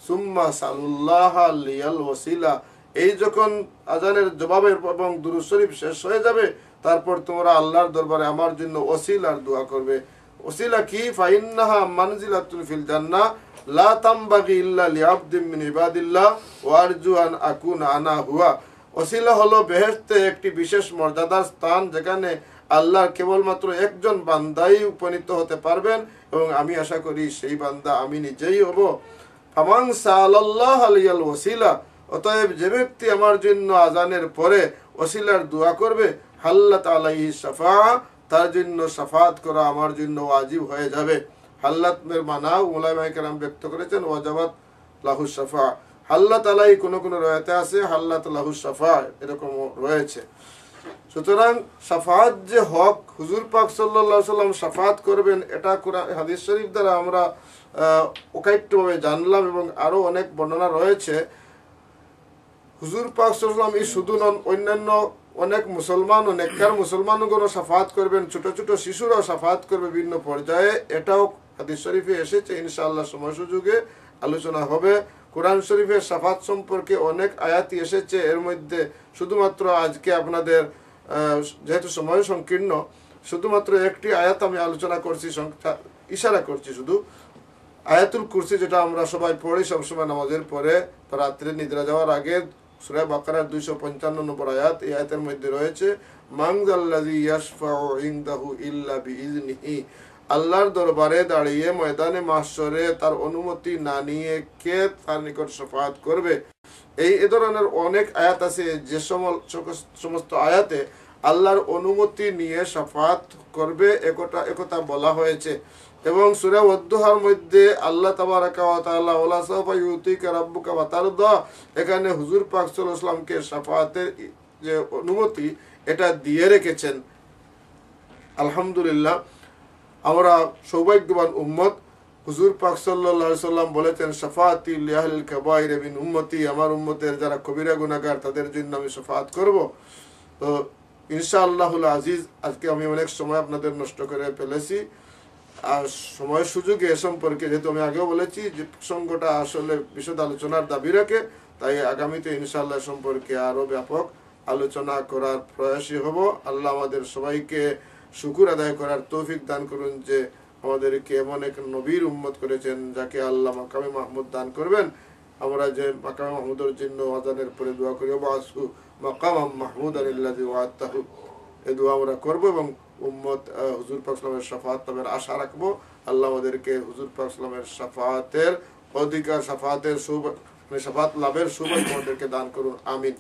সুম্মা সালুল্লাহ লিয়াল ওয়াসিলা। এই যখন আজানের জবাবের এবং দুরূদ শরীফ শেষ হয়ে যাবে, তারপর তোমরা আল্লাহর দরবারে আমার জন্য ওসিলার দোয়া করবে। ওসিলা কি? ফাইন্নাহা মানজিলাতুন ফিল জান্নাহ লা তামবাগি ইল্লা লিআবদিন মিন ইবাদিল্লাহ ওয়া আরজু আন আকুনা আনা হুয়া। ওসিলা হলো বেহেশতে একটি বিশেষ মর্যাদার স্থান, যেখানে আল্লাহর কেবলমাত্র একজন বান্দাই উপনীত হতে পারবেন, এবং আমি আশা করি সেই বান্দা আমি নিজেই হব। ফামান সাআলাল্লাহ আলিয়াল ওসিলা, অতএব যে ব্যক্তি আমার জন্য আজানের পরে ওসিলার দোয়া করবে, হাল্লাত আলাইহি শাফাআ, তার জন্য শাফাত করা আমার জন্য ওয়াজিব হয়ে যাবে। হাল্লাতের মানা উলামায়ে কেরাম ব্যক্ত করেছেন ওয়াজাবাত লাহু শাফাআ। হাল্লাত আলাইহি কোন কোন রয়াতে আছে হাল্লাত লাহু শাফাআ, এরকম রয়েছে। সুতরাং শাফাত যে হক, হুজুর পাক সাল্লাল্লাহু আলাইহি সাল্লাম শাফাত করবেন, এটা কোরআন হাদিস শরীফ দ্বারা আমরা অকাট্যভাবে জানলাম, এবং আরো অনেক বর্ণনা রয়েছে। হুজুর পাক সাল্লাল্লাহু আলাইহি সাল্লাম এই শুধু নন, অন্যান্য অনেক মুসলমান ও নেককার মুসলমানগণও শাফাত করবেন, ছোট ছোট শিশুরাও শাফাত করবে বিভিন্ন পর্যায়ে। এটাও হাদিস শরীফে এসেছে, ইনশাআল্লাহ সময় সুযোগে আলোচনা হবে। কোরআন শরীফের শাফাত সম্পর্কে অনেক আয়াতই এসেছে, এর মধ্যে শুধুমাত্র আজকে আপনাদের যেহেতু সময় সংকীর্ণ, শুধুমাত্র একটি আয়াত আমি আলোচনা করছি, ইশারা করছি শুধু। আয়াতুল কুরসি, যেটা আমরা সবাই পড়ি সবসময় নামাজের পরে রাত্রে নিদ্রা যাওয়ার আগে, সূরা বাকারার 255 নম্বর আয়াত। এই আয়াতের মধ্যে রয়েছে মান যাল্লাযী ইয়াশফাউ ইনদাহু ইল্লা বিইজনিহি, আল্লাহর দরবারে দাঁড়িয়ে ময়দানে মাহশরে তার অনুমতি না নিয়ে কে তার নিকট শাফাত করবে। এই ধরনের অনেক আয়াত আছে, যে সমস্ত আয়াতে আল্লাহর অনুমতি নিয়ে শাফাত করবে একথা বলা হয়েছে। এবং সূরা ওয়াদ-দুহার মধ্যে আল্লাহ তাবারাকা ওয়া তাআলা ওয়ালা সাওফা ইউতিকা রাব্বুকা ফাতারদা, এখানে হুজুর পাক সাল্লাল্লাহু আলাইহি ওয়াসাল্লামকে শাফাতের যে অনুমতি এটা দিয়ে রেখেছেন। আলহামদুলিল্লাহ, আমরা সৌভাগ্যবান উম্মত। হুজুর পাক সাল্লাল্লাহু আলাইহি ওয়াসাল্লাম বলেছেন শাফাআতি লিআহলিল কাবাইর মিন উম্মতি, আমার উম্মতের যারা কবিরা গুনাহগার তাদের জন্য আমি শাফাত করব। তো ইনশাআল্লাহুল আজিজ, আজকে আমি অনেক সময় আপনাদের নষ্ট করে ফেলেছি, আর সময় সুযোগে এ সম্পর্কে, যেহেতু আমি আগেও বলেছি যে প্রসঙ্গটা আসলে বিশদ আলোচনার দাবি রাখে, তাই আগামীতে ইনশাআল্লাহ সম্পর্কে আরো ব্যাপক আলোচনা করার প্রয়াসী হব। আল্লাহ আমাদের সবাইকে শুকর আদায় করার তৌফিক দান করুন, যে আমাদেরকে এমন এক নবীর উম্মত করেছেন যাকে আল্লাহ মাকামে মাহমুদ দান করবেন। আমরা যে মাকামে মাহমুদের জন্য আযানের পরে দোয়া করি, ওয়াসু মাকামাম মাহমুদান আল্লাযী ওয়া'আতাহু, এই দোয়া আমরা করব, এবং উম্মত হুজুর পাক সাল্লাল্লাহু আলাইহি ওয়াসাল্লামের শাফাতের আশা রাখবো। আল্লাহ আমাদেরকে হুজুর পাক সাল্লাল্লাহু আলাইহি ওয়াসাল্লামের শাফাতের অধিকার, শাফাত লাভের সৌভাগ্য আমাদেরকে দান করুন, আমিন।